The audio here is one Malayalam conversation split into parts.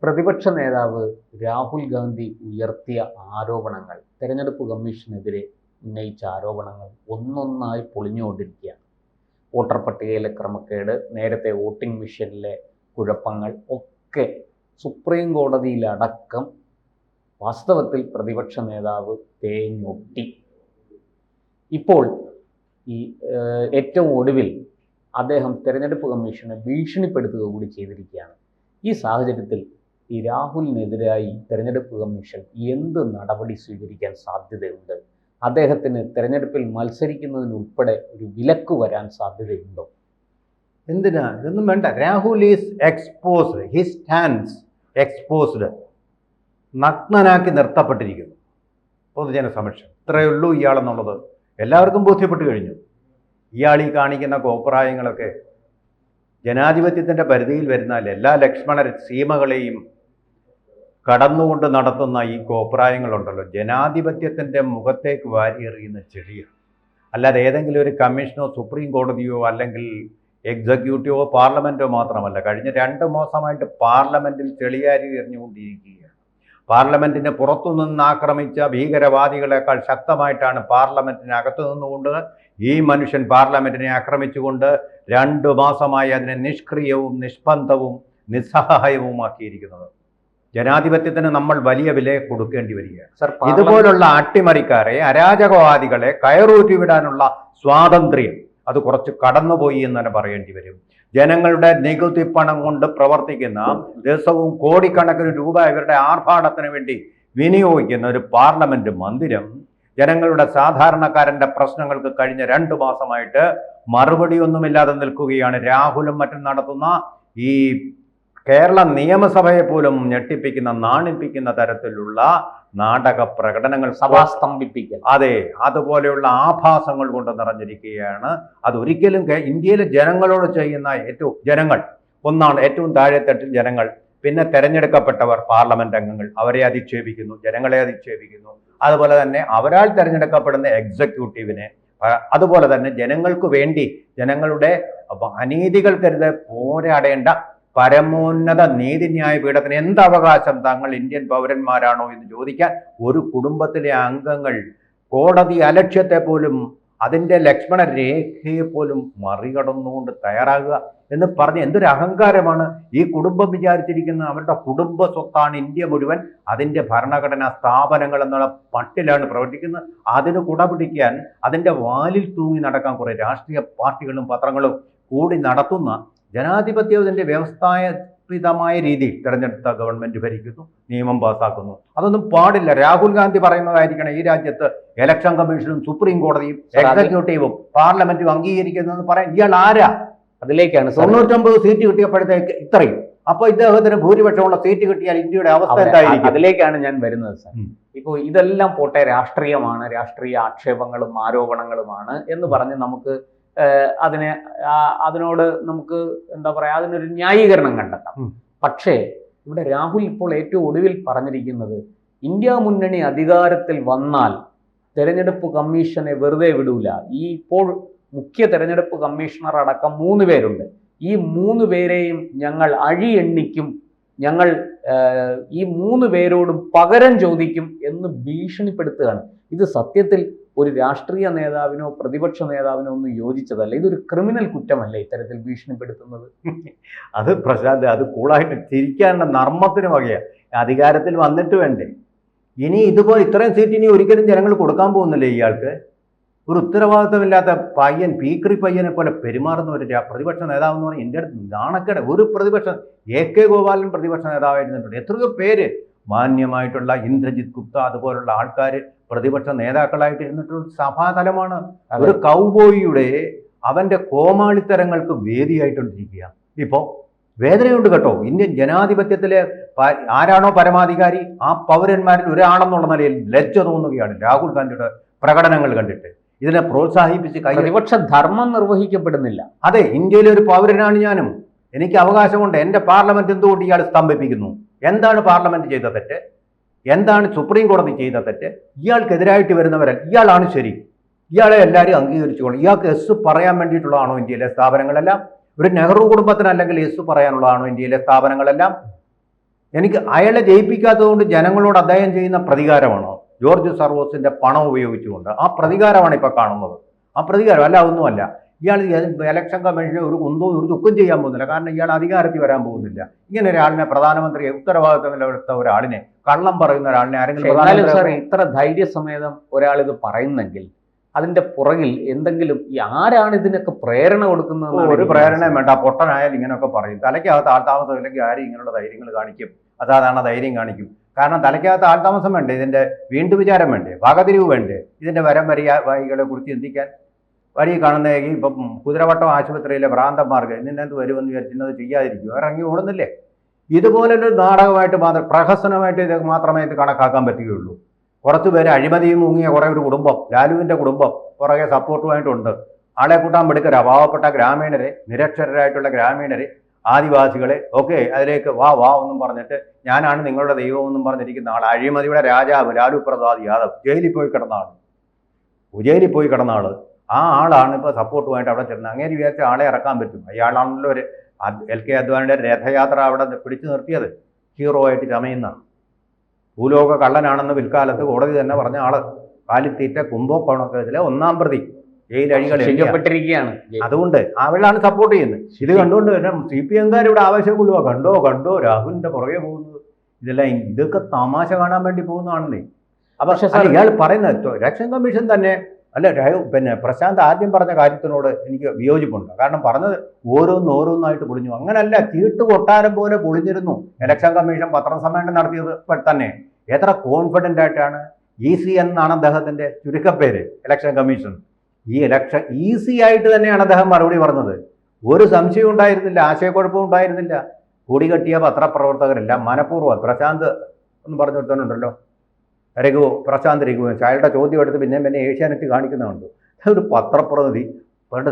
പ്രതിപക്ഷ നേതാവ് രാഹുൽ ഗാന്ധി ഉയർത്തിയ ആരോപണങ്ങൾ, തെരഞ്ഞെടുപ്പ് കമ്മീഷനെതിരെ ഉന്നയിച്ച ആരോപണങ്ങൾ ഒന്നൊന്നായി പൊളിഞ്ഞുകൊണ്ടിരിക്കുകയാണ്. വോട്ടർ പട്ടികയിലെ ക്രമക്കേട്, നേരത്തെ വോട്ടിംഗ് മെഷീനിലെ കുഴപ്പങ്ങൾ ഒക്കെ സുപ്രീം കോടതിയിലടക്കം വാസ്തവത്തിൽ പ്രതിപക്ഷ നേതാവ് തേഞ്ഞൊട്ടി. ഇപ്പോൾ ഈ ഏറ്റവും ഒടുവിൽ അദ്ദേഹം തെരഞ്ഞെടുപ്പ് കമ്മീഷനെ ഭീഷണിപ്പെടുത്തുക കൂടി ചെയ്തിരിക്കുകയാണ്. ഈ സാഹചര്യത്തിൽ ഈ രാഹുലിനെതിരായി തെരഞ്ഞെടുപ്പ് കമ്മീഷൻ എന്ത് നടപടി സ്വീകരിക്കാൻ സാധ്യതയുണ്ട്? അദ്ദേഹത്തിന് തെരഞ്ഞെടുപ്പിൽ മത്സരിക്കുന്നതിനുൾപ്പെടെ ഒരു വിലക്ക് വരാൻ സാധ്യതയുണ്ടോ? എന്തിനാ? ഇതൊന്നും വേണ്ട. Rahul is exposed, his stands exposed, നഗ്നനാക്കി നിർത്തപ്പെട്ടിരിക്കുന്നു പൊതുജന സമക്ഷം. ഇത്രയേ ഉള്ളൂ ഇയാളെന്നുള്ളത് എല്ലാവർക്കും ബോധ്യപ്പെട്ടു കഴിഞ്ഞു. ഇയാൾ ഈ കാണിക്കുന്ന കോപ്രായങ്ങളൊക്കെ ജനാധിപത്യത്തിൻ്റെ പരിധിയിൽ വരുന്നാൽ എല്ലാ ലക്ഷ്മണ സീമകളെയും കടന്നുകൊണ്ട് നടത്തുന്ന ഈ കോപ്രായങ്ങളുണ്ടല്ലോ, ജനാധിപത്യത്തിൻ്റെ മുഖത്തേക്ക് വാരിയെറിയുന്ന ചെടിയാണ്. അല്ലാതെ ഏതെങ്കിലും ഒരു കമ്മീഷനോ സുപ്രീം കോടതിയോ അല്ലെങ്കിൽ എക്സിക്യൂട്ടീവോ പാർലമെൻറ്റോ മാത്രമല്ല. കഴിഞ്ഞ 2 മാസമായിട്ട് പാർലമെൻറ്റിൽ ചെളിയാരി എറിഞ്ഞുകൊണ്ടിരിക്കുകയാണ്. പാർലമെൻറ്റിന് പുറത്തുനിന്ന് ആക്രമിച്ച ഭീകരവാദികളെക്കാൾ ശക്തമായിട്ടാണ് പാർലമെൻറ്റിനകത്തു നിന്നുകൊണ്ട് ഈ മനുഷ്യൻ പാർലമെൻറ്റിനെ ആക്രമിച്ചുകൊണ്ട് 2 മാസമായി അതിനെ നിഷ്ക്രിയവും നിഷ്പന്ദവും നിസ്സഹായവുമാക്കിയിരിക്കുന്നത്. ജനാധിപത്യത്തിന് നമ്മൾ വലിയ വില കൊടുക്കേണ്ടി വരികയാണ്. ഇതുപോലുള്ള അട്ടിമറിക്കാരെ, അരാജകവാദികളെ കയറൂറ്റി വിടാനുള്ള സ്വാതന്ത്ര്യം അത് കുറച്ച് കടന്നുപോയി എന്ന് തന്നെ പറയേണ്ടി വരും. ജനങ്ങളുടെ നികുതി പണം കൊണ്ട് പ്രവർത്തിക്കുന്ന, ദിവസവും കോടിക്കണക്കിന് രൂപ ഇവരുടെ ആർഭാടത്തിന് വേണ്ടി വിനിയോഗിക്കുന്ന ഒരു പാർലമെന്റ് മന്ദിരം ജനങ്ങളുടെ സാധാരണക്കാരന്റെ പ്രശ്നങ്ങൾക്ക് കഴിഞ്ഞ 2 മാസമായിട്ട് മറുപടിയൊന്നുമില്ലാതെ നിൽക്കുകയാണ്. രാഹുലും മറ്റും നടത്തുന്ന ഈ കേരള നിയമസഭയെ പോലും ഞെട്ടിപ്പിക്കുന്ന, നാണിപ്പിക്കുന്ന തരത്തിലുള്ള നാടക പ്രകടനങ്ങൾ, സഭാസ്തംഭിപ്പിക്കൽ, അതെ, അതുപോലെയുള്ള ആഭാസങ്ങൾ കൊണ്ട് നിറഞ്ഞിരിക്കുകയാണ്. അതൊരിക്കലും ഇന്ത്യയിലെ ജനങ്ങളോട് ചെയ്യുന്ന ഏറ്റവും താഴെത്തട്ടിൽ ജനങ്ങൾ, പിന്നെ തെരഞ്ഞെടുക്കപ്പെട്ടവർ, പാർലമെന്റ് അംഗങ്ങൾ, അവരെ അധിക്ഷേപിക്കുന്നു, ജനങ്ങളെ അധിക്ഷേപിക്കുന്നു. അതുപോലെ തന്നെ അവരാൽ തെരഞ്ഞെടുക്കപ്പെടുന്ന എക്സിക്യൂട്ടീവിനെ, അതുപോലെ തന്നെ ജനങ്ങൾക്ക് വേണ്ടി ജനങ്ങളുടെ അനീതികൾക്കെതിരെ പോരാടേണ്ട പരമോന്നത നീതിന്യായ പീഠത്തിന് എന്ത് അവകാശം തങ്ങൾ ഇന്ത്യൻ പൗരന്മാരാണോ എന്ന് ചോദിക്കാൻ ഒരു കുടുംബത്തിലെ അംഗങ്ങൾ കോടതി അലക്ഷ്യത്തെ പോലും, അതിൻ്റെ ലക്ഷ്മണ രേഖയെ പോലും മറികടന്നുകൊണ്ട് തയ്യാറാകുക എന്ന് പറഞ്ഞ് എന്തൊരു അഹങ്കാരമാണ് ഈ കുടുംബം വിചാരിച്ചിരിക്കുന്നത്. അവരുടെ കുടുംബ സ്വത്താണ് ഇന്ത്യ മുഴുവൻ, അതിൻ്റെ ഭരണഘടനാ സ്ഥാപനങ്ങൾ എന്നുള്ള മട്ടിലാണ് പ്രവർത്തിക്കുന്നത്. അതിന് കുടപിടിക്കാൻ, അതിൻ്റെ വാലിൽ തൂങ്ങി നടക്കാൻ കുറേ രാഷ്ട്രീയ പാർട്ടികളും പത്രങ്ങളും കൂടി നടത്തുന്ന ജനാധിപത്യത്തിൻ്റെ വ്യവസ്ഥാപിതമായ രീതിയിൽ തിരഞ്ഞെടുത്ത ഗവൺമെന്റ് ഭരിക്കുന്നു, നിയമം പാസ്സാക്കുന്നു. അതൊന്നും പാടില്ല. രാഹുൽ ഗാന്ധി പറയുന്നതായിരിക്കണം ഈ രാജ്യത്ത് ഇലക്ഷൻ കമ്മീഷനും സുപ്രീം കോടതിയും എക്സിക്യൂട്ടീവും പാർലമെന്റും അംഗീകരിക്കുന്നതെന്ന് പറയാൻ ഇയാൾ ആരാ? അതിലേക്കാണ് 99 സീറ്റ് കിട്ടിയപ്പോഴത്തേക്ക് ഇത്രയും. അപ്പൊ ഇദ്ദേഹത്തിന് ഭൂരിപക്ഷമുള്ള സീറ്റ് കിട്ടിയാൽ ഇന്ത്യയുടെ അവസ്ഥ എന്തായിരിക്കും? അതിലേക്കാണ് ഞാൻ വരുന്നത് സാർ. ഇപ്പോൾ ഇതെല്ലാം പോട്ടെ, രാഷ്ട്രീയമാണ്, രാഷ്ട്രീയ ആക്ഷേപങ്ങളും ആരോപണങ്ങളുമാണ് എന്ന് പറഞ്ഞ് നമുക്ക് അതിനോട് നമുക്ക് എന്താ പറയാ, അതിനൊരു ന്യായീകരണം കണ്ടെത്താം. പക്ഷേ ഇവിടെ രാഹുൽ ഇപ്പോൾ ഏറ്റവും ഒടുവിൽ പറഞ്ഞിരിക്കുന്നത്, ഇന്ത്യ മുന്നണി അധികാരത്തിൽ വന്നാൽ തെരഞ്ഞെടുപ്പ് കമ്മീഷനെ വെറുതെ വിടൂല. ഈ ഇപ്പോൾ മുഖ്യ തെരഞ്ഞെടുപ്പ് കമ്മീഷണർ അടക്കം 3 പേരുണ്ട്. ഈ 3 പേരെയും ഞങ്ങൾ അഴിയെണ്ണിക്കും, ഞങ്ങൾ ഈ 3 പേരോടും പകരം ചോദിക്കും എന്ന് ഭീഷണിപ്പെടുത്തുകയാണ്. ഇത് സത്യത്തിൽ ഒരു രാഷ്ട്രീയ നേതാവിനോ പ്രതിപക്ഷ നേതാവിനോ ഒന്നും യോജിച്ചതല്ല. ഇതൊരു ക്രിമിനൽ കുറ്റമല്ലേ ഇത്തരത്തിൽ ഭീഷണിപ്പെടുത്തുന്നത്? അത് പ്രശാന്ത്, അത് കൂളായിട്ട് ചിരിക്കാനുള്ള നർമ്മത്തിന് വകയാണ്. അധികാരത്തിൽ വന്നിട്ട് വേണ്ടേ? ഇനി ഇതുപോലെ ഇത്രയും സീറ്റ് ഇനി ഒരിക്കലും ജനങ്ങൾ കൊടുക്കാൻ പോകുന്നില്ലേ ഇയാൾക്ക്? ഒരു ഉത്തരവാദിത്തമില്ലാത്ത പയ്യൻ, പീക്രി പയ്യനെ പോലെ പെരുമാറുന്ന ഒരു പ്രതിപക്ഷ നേതാവ് എന്ന് പറഞ്ഞാൽ എൻ്റെ അടുത്ത് നാണക്കേട്. ഒരു AK ഗോപാലൻ പ്രതിപക്ഷ നേതാവായിരുന്നിട്ടുണ്ട്. എത്രയോ പേര് മാന്യമായിട്ടുള്ള ഇന്ദ്രജിത് ഗുപ്ത അതുപോലുള്ള ആൾക്കാർ പ്രതിപക്ഷ നേതാക്കളായിട്ടിരുന്നിട്ടുള്ള സഭാതലമാണ്. ഒരു കൗബോയിയുടെ അവൻ്റെ കോമാളിത്തരങ്ങൾക്ക് വേദിയായിക്കൊണ്ടിരിക്കുക. ഇപ്പോൾ വേദനയുണ്ട് കേട്ടോ. ഇന്ത്യൻ ജനാധിപത്യത്തിലെ ആരാണോ പരമാധികാരി ആ പൗരന്മാരിൽ ഒരാളെന്നുള്ള നിലയിൽ ലജ്ജ തോന്നുകയാണ് രാഹുൽ ഗാന്ധിയുടെ പ്രകടനങ്ങൾ കണ്ടിട്ട്. ഇതിനെ പ്രോത്സാഹിപ്പിച്ച് പ്രതിപക്ഷ ധർമ്മം നിർവഹിക്കപ്പെടുന്നില്ല. അതെ, ഇന്ത്യയിലെ ഒരു പൗരനാണ് ഞാനും, എനിക്ക് അവകാശമുണ്ട്. എൻ്റെ പാർലമെന്റ് എന്തുകൊണ്ട് ഇയാൾ സ്തംഭിപ്പിക്കുന്നു? എന്താണ് പാർലമെന്റ് ചെയ്ത തെറ്റ്? എന്താണ് സുപ്രീം കോടതി ചെയ്ത തെറ്റ്? ഇയാൾക്കെതിരായിട്ട് വരുന്നവരല്ല, ഇയാളാണ് ശരി, ഇയാളെ എല്ലാവരും അംഗീകരിച്ചുകൊണ്ട് ഇയാൾക്ക് എസ് പറയാൻ വേണ്ടിയിട്ടുള്ളതാണോ ഇന്ത്യയിലെ സ്ഥാപനങ്ങളെല്ലാം? ഒരു നെഹ്റു കുടുംബത്തിന് അല്ലെങ്കിൽ എസ് പറയാനുള്ളതാണോ ഇന്ത്യയിലെ സ്ഥാപനങ്ങളെല്ലാം? എനിക്ക് അയാളെ ജയിപ്പിക്കാത്തത് കൊണ്ട് ജനങ്ങളോട് അദ്ദേഹം ചെയ്യുന്ന പ്രതികാരമാണോ? ജോർജ് സർവോസിന്റെ പണം ഉപയോഗിച്ചുകൊണ്ട് ആ പ്രതികാരമാണ് ഇപ്പൊ കാണുന്നത്. ആ പ്രതികാരം അല്ല, ഒന്നുമല്ല. ഇയാൾ ഇലക്ഷൻ കമ്മീഷനെ ഒരു കുന്തവും ഒരു ചുക്കും ചെയ്യാൻ പോകുന്നില്ല. കാരണം ഇയാൾ അധികാരത്തിൽ വരാൻ പോകുന്നില്ല. ഇങ്ങനെ ഒരാളിനെ, പ്രധാനമന്ത്രി ഉത്തരവാദിത്തമില്ലാത്ത ഒരാളിനെ, കള്ളം പറയുന്ന ഒരാളിനെ ആരെങ്കിലും ഇത്ര ധൈര്യസമേതം ഒരാൾ ഇത് പറയുന്നെങ്കിൽ അതിന്റെ പുറകിൽ എന്തെങ്കിലും ആരാണ് ഇതിനൊക്കെ പ്രേരണ കൊടുക്കുന്നത്? ഒരു പ്രേരണയും വേണ്ട. പൊട്ടനായാലും ഇങ്ങനെയൊക്കെ പറയും. തലയ്ക്കകത്ത് ആൾതാമസം ഇല്ലെങ്കിൽ ആരും ഇങ്ങനെയുള്ള ധൈര്യങ്ങൾ കാണിക്കും. അതാണ് ധൈര്യം കാണിക്കും. കാരണം തലയ്ക്കകത്ത് ആൾതാമസം വേണ്ടേ, ഇതിന്റെ വീണ്ടും വിചാരം വേണ്ടേ, വകതിരിവ് വേണ്ടേ, ഇതിന്റെ വൈകളെ കുറിച്ച് ചിന്തിക്കാൻ. വഴി കാണുന്ന ഇപ്പം കുതിരവട്ടം ആശുപത്രിയിലെ ഭ്രാന്തന്മാർക്ക് ഇതിനകത്ത് വരുമെന്ന് വിചാരിച്ചിരുന്നത് ചെയ്യാതിരിക്കും, ഇറങ്ങി ഓടുന്നില്ലേ? ഇതുപോലൊരു നാടകമായിട്ട് മാത്രം, പ്രഹസനമായിട്ട് ഇത് മാത്രമേ ഇത് കണക്കാക്കാൻ പറ്റുകയുള്ളൂ. കുറച്ച് പേര് അഴിമതിയും മുങ്ങിയ കുറേ ഒരു കുടുംബം, ലാലുവിൻ്റെ കുടുംബം പുറകെ സപ്പോർട്ടുമായിട്ടുണ്ട്. ആളെ കൂട്ടാൻ എടുക്കരാ. പാവപ്പെട്ട ഗ്രാമീണരെ, നിരക്ഷരരായിട്ടുള്ള ഗ്രാമീണരെ, ആദിവാസികളെ ഒക്കെ അതിലേക്ക് വാ എന്നും പറഞ്ഞിട്ട് ഞാനാണ് നിങ്ങളുടെ ദൈവം എന്നും പറഞ്ഞിരിക്കുന്ന ആൾ, അഴിമതിയുടെ രാജാവ് ലാലു പ്രസാദ് യാദവ് ജയിലിൽ പോയി കിടന്ന ആള്. ആ ആളാണ് ഇപ്പോൾ സപ്പോർട്ടുമായിട്ട് അവിടെ ചെന്നത്. അങ്ങനെ വിചാരിച്ച ആളെ ഇറക്കാൻ പറ്റും? അയാളാണല്ലോ ഒരു LK അദ്വാനിയുടെ രഥയാത്ര അവിടെ പിടിച്ചു നിർത്തിയത്, ഹീറോ ആയിട്ട് ചമയുന്ന. ഭൂലോക കള്ളനാണെന്ന് പിൽക്കാലത്ത് കോടതി തന്നെ പറഞ്ഞ ആള്, കാലിത്തീറ്റ കുംഭകോണക്കേസിലെ 1-ാം പ്രതി ജയിലഴികളിരിക്കുകയാണ്. അതുകൊണ്ട് അവളാണ് സപ്പോർട്ട് ചെയ്യുന്നത്. ഇത് കണ്ടുകൊണ്ട് തന്നെ CPM-കാർ ഇവിടെ ആവശ്യം കൊള്ളുക, കണ്ടോ രാഹുലിന്റെ പുറകെ പോകുന്നത്. ഇതൊക്കെ തമാശ കാണാൻ വേണ്ടി പോകുന്നതാണെന്നേ. അപ്പൊ ഇയാൾ പറയുന്നത് ഇലക്ഷൻ കമ്മീഷൻ തന്നെ അല്ല. പിന്നെ പ്രശാന്ത് ആദ്യം പറഞ്ഞ കാര്യത്തിനോട് എനിക്ക് വിയോജിപ്പുണ്ട്. കാരണം പറഞ്ഞത് ഓരോന്നായിട്ട് പൊളിഞ്ഞു. അങ്ങനല്ല, ചീട്ട് കൊട്ടാരം പോലെ പൊളിഞ്ഞിരുന്നു ഇലക്ഷൻ കമ്മീഷൻ പത്രസമ്മേളനം നടത്തിയത്. തന്നെ എത്ര കോൺഫിഡൻ്റ് ആയിട്ടാണ്. EC എന്നാണ് അദ്ദേഹത്തിന്റെ ചുരുക്കപ്പേര്, ഇലക്ഷൻ കമ്മീഷൻ. ഈ ഇലക്ഷൻ ഈസി ആയിട്ട് തന്നെയാണ് അദ്ദേഹം മറുപടി പറഞ്ഞത്. ഒരു സംശയവും ഉണ്ടായിരുന്നില്ല, ആശയക്കുഴപ്പവും ഉണ്ടായിരുന്നില്ല. കൂടികെട്ടിയ പത്രപ്രവർത്തകരെല്ലാം മനഃപൂർവ്വം, പ്രശാന്ത് എന്ന് പറഞ്ഞു കൊടുത്തതുണ്ടല്ലോ, പ്രശാന്ത് രഘു, അയാളുടെ ചോദ്യം എടുത്ത് പിന്നെ ഏഷ്യാനെറ്റ് കാണിക്കുന്നുണ്ട്. ഒരു പത്രപ്രതിനിധി വേണ്ട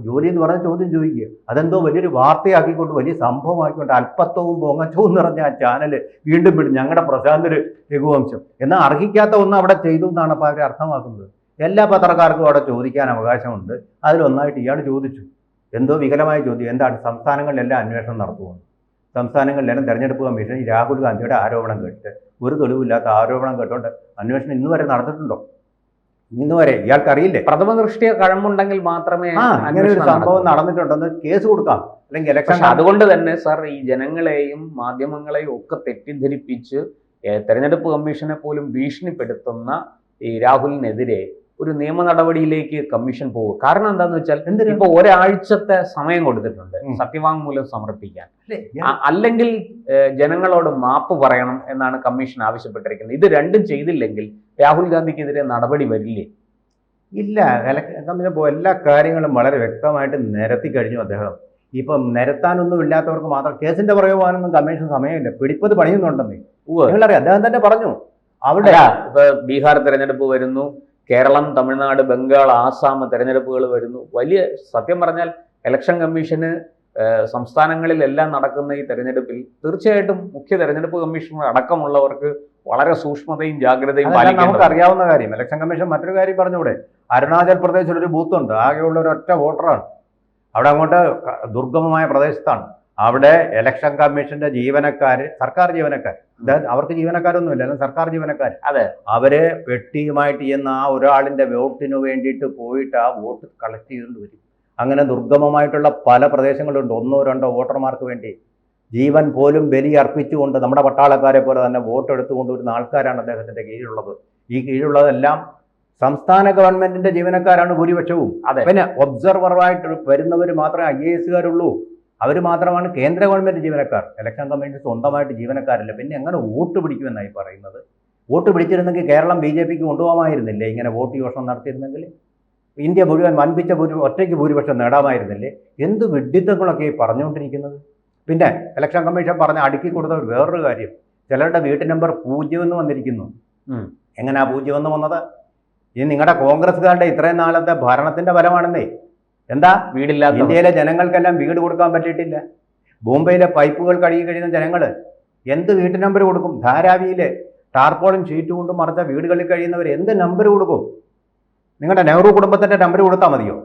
ജോലി എന്ന് പറഞ്ഞ ചോദ്യം ചോദിക്കുക, അതെന്തോ വലിയൊരു വാർത്തയാക്കിക്കൊണ്ട്, വലിയ സംഭവമാക്കിക്കൊണ്ട്, അല്പത്വവും പൊങ്ങച്ചവും നിറഞ്ഞ ആ ചാനൽ വീണ്ടും വിടും ഞങ്ങളുടെ പ്രശാന്ത് രഘുവംശം. എന്നാൽ അർഹിക്കാത്ത ഒന്ന് അവിടെ ചെയ്തു എന്നാണ് അപ്പോൾ അവർ അർത്ഥമാക്കുന്നത്. എല്ലാ പത്രക്കാർക്കും അവിടെ ചോദിക്കാൻ അവകാശമുണ്ട്. അതിലൊന്നായിട്ട് ഇയാൾ ചോദിച്ചു. എന്തോ വികലമായ ചോദ്യം. എന്താണ്? സംസ്ഥാനങ്ങളിലെല്ലാം അന്വേഷണം നടത്തുമെന്ന്. സംസ്ഥാനങ്ങളിലെല്ലാം തെരഞ്ഞെടുപ്പ് കമ്മീഷൻ ഈ രാഹുൽ ഗാന്ധിയുടെ ആരോപണം കേട്ട്, ഒരു തെളിവില്ലാത്ത ആരോപണം കേട്ടോണ്ട് അന്വേഷണം ഇന്ന് വരെ നടന്നിട്ടുണ്ടോ? ഇന്ന് വരെ ഇയാൾക്കറിയില്ലേ? പ്രഥമ ദൃഷ്ടിയ കഴമ്പുണ്ടെങ്കിൽ മാത്രമേ അങ്ങനെ ഒരു സംഭവം നടന്നിട്ടുണ്ടെന്ന് കേസ് കൊടുക്കാം. അല്ലെങ്കിൽ ഇലക്ഷൻ. അതുകൊണ്ട് തന്നെ സാർ, ഈ ജനങ്ങളെയും മാധ്യമങ്ങളെയും ഒക്കെ തെറ്റിദ്ധരിപ്പിച്ച് തെരഞ്ഞെടുപ്പ് കമ്മീഷനെ പോലും ഭീഷണിപ്പെടുത്തുന്ന ഈ രാഹുലിനെതിരെ ഒരു നിയമ നടപടിയിലേക്ക് കമ്മീഷൻ പോകും. കാരണം എന്താന്ന് വെച്ചാൽ, ഇപ്പൊ ഒരാഴ്ചത്തെ സമയം കൊടുത്തിട്ടുണ്ട് സത്യവാങ്മൂലം സമർപ്പിക്കാൻ. അല്ലെങ്കിൽ ജനങ്ങളോട് മാപ്പ് പറയണം എന്നാണ് കമ്മീഷൻ ആവശ്യപ്പെട്ടിരിക്കുന്നത്. ഇത് രണ്ടും ചെയ്തില്ലെങ്കിൽ രാഹുൽ ഗാന്ധിക്കെതിരെ നടപടി വരില്ലേ? ഇല്ല. കമ്മീഷൻ എല്ലാ കാര്യങ്ങളും വളരെ വ്യക്തമായിട്ട് നിരത്തി കഴിഞ്ഞു അദ്ദേഹം. ഇപ്പം നിരത്താനൊന്നും ഇല്ലാത്തവർക്ക് മാത്രം കേസിന്റെ പുറകെ പോകാനൊന്നും കമ്മീഷൻ സമയമില്ല. പിടിപ്പത് പണിയുന്നുണ്ടെന്നേ നിങ്ങളറിയാം. അദ്ദേഹം തന്നെ പറഞ്ഞു. അവിടെ ഇപ്പൊ ബീഹാർ തെരഞ്ഞെടുപ്പ് വരുന്നു, കേരളം, തമിഴ്നാട്, ബംഗാൾ, ആസാം തെരഞ്ഞെടുപ്പുകൾ വരുന്നു. വലിയ, സത്യം പറഞ്ഞാൽ ഇലക്ഷൻ കമ്മീഷന് സംസ്ഥാനങ്ങളിലെല്ലാം നടക്കുന്ന ഈ തെരഞ്ഞെടുപ്പിൽ തീർച്ചയായിട്ടും മുഖ്യ തെരഞ്ഞെടുപ്പ് കമ്മീഷണർ അടക്കമുള്ളവർക്ക് വളരെ സൂക്ഷ്മതയും ജാഗ്രതയും പാലിക്കണം. നമുക്കറിയാവുന്ന കാര്യം. ഇലക്ഷൻ കമ്മീഷൻ മറ്റൊരു കാര്യം പറഞ്ഞൂടെ? അരുണാചൽ പ്രദേശിൽ ഒരു ബൂത്തുണ്ട്, ആകെയുള്ള ഒരൊറ്റ വോട്ടറാണ്. അവിടെ അങ്ങോട്ട് ദുർഗമമായ പ്രദേശത്താണ്. അവിടെ ഇലക്ഷൻ കമ്മീഷന്റെ ജീവനക്കാര്, സർക്കാർ ജീവനക്കാർ, അവർക്ക് ജീവനക്കാരൊന്നുമില്ല, അല്ലെങ്കിൽ സർക്കാർ ജീവനക്കാർ, അതെ, അവരെ പെട്ടിയുമായിട്ട് ചെയ്യുന്ന ആ ഒരാളിന്റെ വോട്ടിന് വേണ്ടിയിട്ട് പോയിട്ട് ആ വോട്ട് കളക്ട് ചെയ്തുകൊണ്ട് വരും. അങ്ങനെ ദുർഗമമായിട്ടുള്ള പല പ്രദേശങ്ങളുണ്ട്. 1-2 വോട്ടർമാർക്ക് വേണ്ടി ജീവൻ പോലും ബലി അർപ്പിച്ചുകൊണ്ട് നമ്മുടെ പട്ടാളക്കാരെ പോലെ തന്നെ വോട്ട് എടുത്തുകൊണ്ട് വരുന്ന ആൾക്കാരാണ് അദ്ദേഹത്തിന്റെ കീഴിലുള്ളത്. ഈ കീഴിലുള്ളതെല്ലാം സംസ്ഥാന ഗവൺമെന്റിന്റെ ജീവനക്കാരാണ് ഭൂരിപക്ഷവും. പിന്നെ ഒബ്സർവറായിട്ട് വരുന്നവർ മാത്രമേ IAS-കാരുള്ളൂ. അവർ മാത്രമാണ് കേന്ദ്ര ഗവൺമെന്റ് ജീവനക്കാർ. ഇലക്ഷൻ കമ്മീഷൻ സ്വന്തമായിട്ട് ജീവനക്കാരില്ല. പിന്നെ എങ്ങനെ വോട്ട് പിടിക്കുമെന്നായി പറയുന്നത്? വോട്ട് പിടിച്ചിരുന്നെങ്കിൽ കേരളം BJP-ക്ക് കൊണ്ടുപോകാമായിരുന്നില്ലേ? ഇങ്ങനെ വോട്ട് യോഷണം നടത്തിയിരുന്നെങ്കിൽ ഇന്ത്യ മുഴുവൻ വൻപിച്ച ഒറ്റയ്ക്ക് ഭൂരിപക്ഷം നേടാമായിരുന്നില്ലേ? എന്ത് വിഡ്ഢിത്തങ്ങളൊക്കെ പറഞ്ഞുകൊണ്ടിരിക്കുന്നത്. പിന്നെ ഇലക്ഷൻ കമ്മീഷൻ പറഞ്ഞ അടുക്കി കൊടുത്ത വേറൊരു കാര്യം, ചിലരുടെ വീട്ട് നമ്പർ 0 എന്ന് വന്നിരിക്കുന്നു. എങ്ങനെയാ 0 എന്ന് വന്നത്? ഈ നിങ്ങളുടെ കോൺഗ്രസ്സുകാരുടെ ഇത്രയും നാളത്തെ ഭരണത്തിന്റെ ഫലമാണെന്നേ. എന്താ? വീടില്ലാത്ത ഇന്ത്യയിലെ ജനങ്ങൾക്കെല്ലാം വീട് കൊടുക്കാൻ പറ്റിയിട്ടില്ല. ബോംബെയിലെ പൈപ്പുകൾ കഴുകി കഴിയുന്ന ജനങ്ങൾ എന്ത് വീട്ടു നമ്പർ കൊടുക്കും? ധാരാവിയിലെ ടാർപോളും ഷീറ്റ് കൊണ്ടും മറച്ച വീടുകളിൽ കഴിയുന്നവർ എന്ത് നമ്പർ കൊടുക്കും? നിങ്ങളുടെ നെഹ്റു കുടുംബത്തിന്റെ നമ്പർ കൊടുത്താൽ മതിയോ?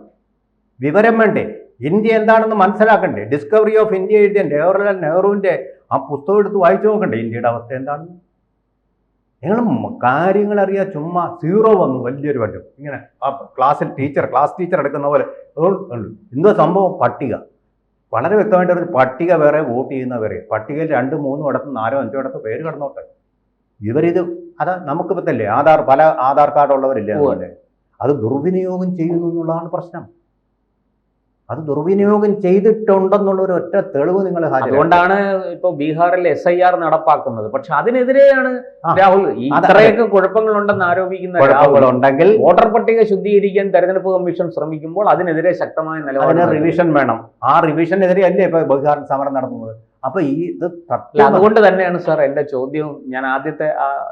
വിവരം വേണ്ടേ? ഇന്ത്യ എന്താണെന്ന് മനസ്സിലാക്കണ്ടേ? ഡിസ്കവറി ഓഫ് ഇന്ത്യ എഴുതിയ നെഹ്റുവിന്റെ ആ പുസ്തകം എടുത്ത് വായിച്ചു നോക്കണ്ടേ ഇന്ത്യയുടെ അവസ്ഥ എന്താണെന്ന്? നിങ്ങൾ കാര്യങ്ങൾ അറിയാൻ ചുമ്മാ സീറോ വന്നു വലിയൊരു വട്ടം ഇങ്ങനെ ആ ക്ലാസ് ടീച്ചർ എടുക്കുന്ന പോലെ എന്തോ സംഭവം പട്ടിക വളരെ വ്യക്തമായിട്ട് ഒരു പട്ടിക വേറെ വോട്ട് ചെയ്യുന്നവരെ പട്ടികയിൽ 2, 3 ഇടത്ത് 4, 5 ഇടത്ത് പേര് കിടന്നോട്ടെ. ഇവരിത് അതാ നമുക്ക് പറ്റല്ലേ പല ആധാർ കാർഡ് ഉള്ളവരില്ലേ അതുപോലെ അത് ദുർവിനിയോഗം ചെയ്യുന്നു എന്നുള്ളതാണ് പ്രശ്നം. അത് ദുർവിനിയോഗം ചെയ്തിട്ടുണ്ടെന്നുള്ള ഒരു ഒറ്റ തെളിവ് നിങ്ങൾ അതുകൊണ്ടാണ് ഇപ്പൊ ബീഹാറിൽ SIR നടപ്പാക്കുന്നത്. പക്ഷെ അതിനെതിരെയാണ് രാഹുൽ ഇത്രയൊക്കെ കുഴപ്പങ്ങളുണ്ടെന്ന് ആരോപിക്കുന്ന ഉണ്ടെങ്കിൽ വോട്ടർ പട്ടിക ശുദ്ധീകരിക്കാൻ തെരഞ്ഞെടുപ്പ് കമ്മീഷൻ ശ്രമിക്കുമ്പോൾ അതിനെതിരെ ശക്തമായ നിലപാട് റിവിഷൻ വേണം. ആ റിവിഷനെതിരെ അല്ലേ ഇപ്പൊ ബീഹാറിൽ സമരം നടത്തുന്നത്. അപ്പൊ അതുകൊണ്ട് തന്നെയാണ് സാർ എന്റെ ചോദ്യം. ഞാൻ ആദ്യത്തെ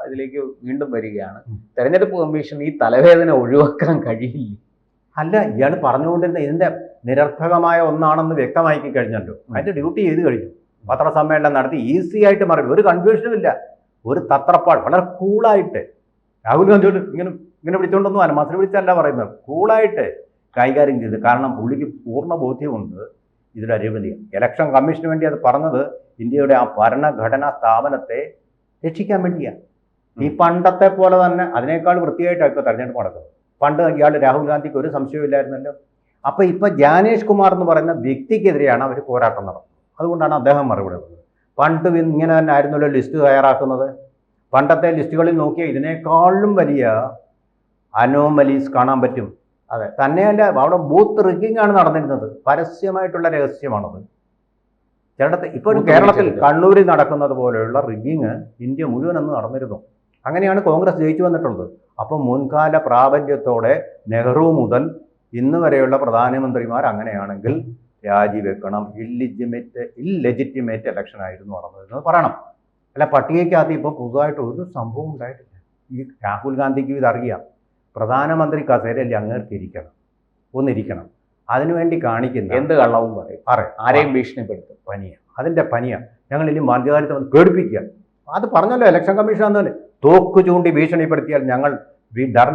ഇതിലേക്ക് വീണ്ടും വരികയാണ്. തെരഞ്ഞെടുപ്പ് കമ്മീഷൻ ഈ തലവേദന ഒഴിവാക്കാൻ കഴിയില്ല. അല്ല, ഇയാൾ പറഞ്ഞുകൊണ്ടിരുന്ന ഇതിന്റെ നിരർത്ഥകമായ ഒന്നാണെന്ന് വ്യക്തമാക്കി കഴിഞ്ഞല്ലോ. അതിന്റെ ഡ്യൂട്ടി ചെയ്ത് കഴിഞ്ഞു. പത്രസമ്മേളനം നടത്തി ഈസി ആയിട്ട് മറുപടി, ഒരു കൺഫ്യൂഷനും ഇല്ല, ഒരു തത്രപ്പാട് വളരെ കൂളായിട്ട് രാഹുൽ ഗാന്ധിയോട് ഇങ്ങനെ വിളിച്ചുകൊണ്ടൊന്നും അല്ല, മസിൽ വിളിച്ചല്ല പറയുന്നത്, കൂളായിട്ട് കൈകാര്യം ചെയ്ത്. കാരണം പുള്ളിക്ക് പൂർണ്ണ ബോധ്യമുണ്ട് ഇതിൽ അഴിമതി. ഇലക്ഷൻ കമ്മീഷന് വേണ്ടി അത് പറഞ്ഞത് ഇന്ത്യയുടെ ആ ഭരണഘടനാ സ്ഥാപനത്തെ രക്ഷിക്കാൻ വേണ്ടിയാണ്. ഈ പണ്ടത്തെ പോലെ തന്നെ അതിനേക്കാൾ വൃത്തിയായിട്ടാണ് ഇപ്പോൾ തെരഞ്ഞെടുപ്പ് നടക്കുന്നത്. പണ്ട് ഇയാൾ രാഹുൽ ഗാന്ധിക്ക് ഒരു സംശയമില്ലായിരുന്നല്ലോ. അപ്പോൾ ഇപ്പോൾ ജ്ഞാനേഷ് കുമാർ എന്ന് പറയുന്ന വ്യക്തിക്കെതിരെയാണ് അവർ പോരാട്ടം നടത്തുന്നത്. അതുകൊണ്ടാണ് അദ്ദേഹം മറുപടി പറഞ്ഞത്. പണ്ട് ഇങ്ങനെ തന്നെ ആയിരുന്നല്ലോ ലിസ്റ്റ് തയ്യാറാക്കുന്നത്. പണ്ടത്തെ ലിസ്റ്റുകളിൽ നോക്കിയാൽ ഇതിനേക്കാളും വലിയ അനോമലീസ് കാണാൻ പറ്റും. അതെ, തന്നെയല്ല അവിടെ ബൂത്ത് റിഗ്ഗിംഗ് ആണ് നടന്നിരുന്നത്. പരസ്യമായിട്ടുള്ള രഹസ്യമാണത്. ചിലടത്ത് ഇപ്പോൾ കേരളത്തിൽ കണ്ണൂരിൽ നടക്കുന്നത് പോലെയുള്ള റിഗ്ഗിങ് ഇന്ത്യ മുഴുവനൊന്നും നടന്നിരുന്നു. അങ്ങനെയാണ് കോൺഗ്രസ് ജയിച്ചു വന്നിട്ടുള്ളത്. അപ്പോൾ മുൻകാല പ്രാബല്യത്തോടെ നെഹ്റു മുതൽ ഇന്ന് വരെയുള്ള പ്രധാനമന്ത്രിമാർ അങ്ങനെയാണെങ്കിൽ രാജിവെക്കണം. ഇല്ലെജിറ്റിമേറ്റ് ഇലക്ഷൻ ആയിരുന്നു നടന്നതെന്ന് പറയണം. അല്ല, പട്ടികയ്ക്കകത്ത് ഇപ്പോൾ പുതുതായിട്ട് ഒരു സംഭവം ഉണ്ടായിട്ടില്ല. ഈ രാഹുൽ ഗാന്ധിക്ക് ഇതറിയാം. പ്രധാനമന്ത്രി കസേരയിൽ അങ്ങേർക്കിരിക്കണം, ഒന്നിരിക്കണം. അതിനുവേണ്ടി കാണിക്കുന്ന എന്ത് കള്ളവും പറയും, ആരെയും ഭീഷണിപ്പെടുത്തും. പനിയാണ്, അതിൻ്റെ പനിയാണ്. ഞങ്ങൾ ഇനി മധ്യകാലത്ത് പേടിപ്പിക്കുക. അത് പറഞ്ഞല്ലോ ഇലക്ഷൻ കമ്മീഷൻ തന്നെ. തോക്ക് ചൂണ്ടി ഭീഷണിപ്പെടുത്തിയാൽ ഞങ്ങൾ ഡർ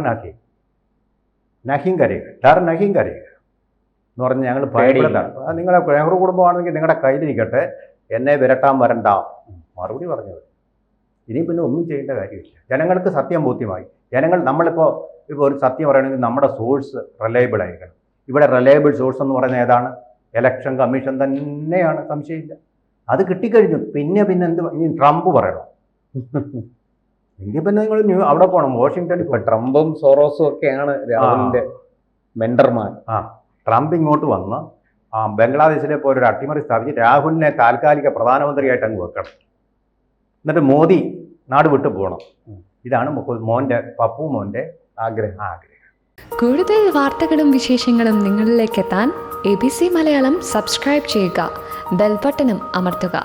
നഹിം കരയുക എന്ന് പറഞ്ഞ് ഞങ്ങൾ ഭയപ്പെടുത്താണ്. നിങ്ങളെ നെഹ്റു കുടുംബമാണെങ്കിൽ നിങ്ങളുടെ കയ്യിലിരിക്കട്ടെ, എന്നെ വിരട്ടാൻ വരണ്ട മറുപടി പറഞ്ഞത്. ഇനി പിന്നെ ഒന്നും ചെയ്യേണ്ട കാര്യമില്ല. ജനങ്ങൾക്ക് സത്യം ബോധ്യമായി. നമ്മളിപ്പോൾ ഒരു സത്യം പറയണമെങ്കിൽ നമ്മുടെ സോഴ്സ് റിലയബിൾ ആയിരിക്കണം. ഇവിടെ റിലയബിൾ സോഴ്സ് എന്ന് പറയുന്നത് ഏതാണ്? ഇലക്ഷൻ കമ്മീഷൻ തന്നെയാണ്, സംശയമില്ല. അത് കിട്ടിക്കഴിഞ്ഞു. പിന്നെ എന്ത് ഇനി ട്രംപ് പറയണം? എങ്കിൽ പിന്നെ നിങ്ങൾ അവിടെ പോകണം, വാഷിങ്ടണിൽ. ഇപ്പൊ ട്രംപും സോറോസും ഒക്കെയാണ് രാഹുലിന്റെ മെന്റർമാർ. ട്രംപ് ഇങ്ങോട്ട് വന്ന് ബംഗ്ലാദേശിലെ പോലെ ഒരു അട്ടിമറി സ്ഥാപിച്ച് രാഹുലിനെ താൽക്കാലിക പ്രധാനമന്ത്രിയായിട്ട് അങ്ങ് വെക്കണം. എന്നിട്ട് മോദി നാട് വിട്ടു പോകണം. ഇതാണ് പപ്പു മോന്റെ ആഗ്രഹം. കൂടുതൽ വാർത്തകളും വിശേഷങ്ങളും നിങ്ങളിലേക്ക് എത്താൻ ABC മലയാളം സബ്സ്ക്രൈബ് ചെയ്യുക, ബെൽ ബട്ടണും അമർത്തുക.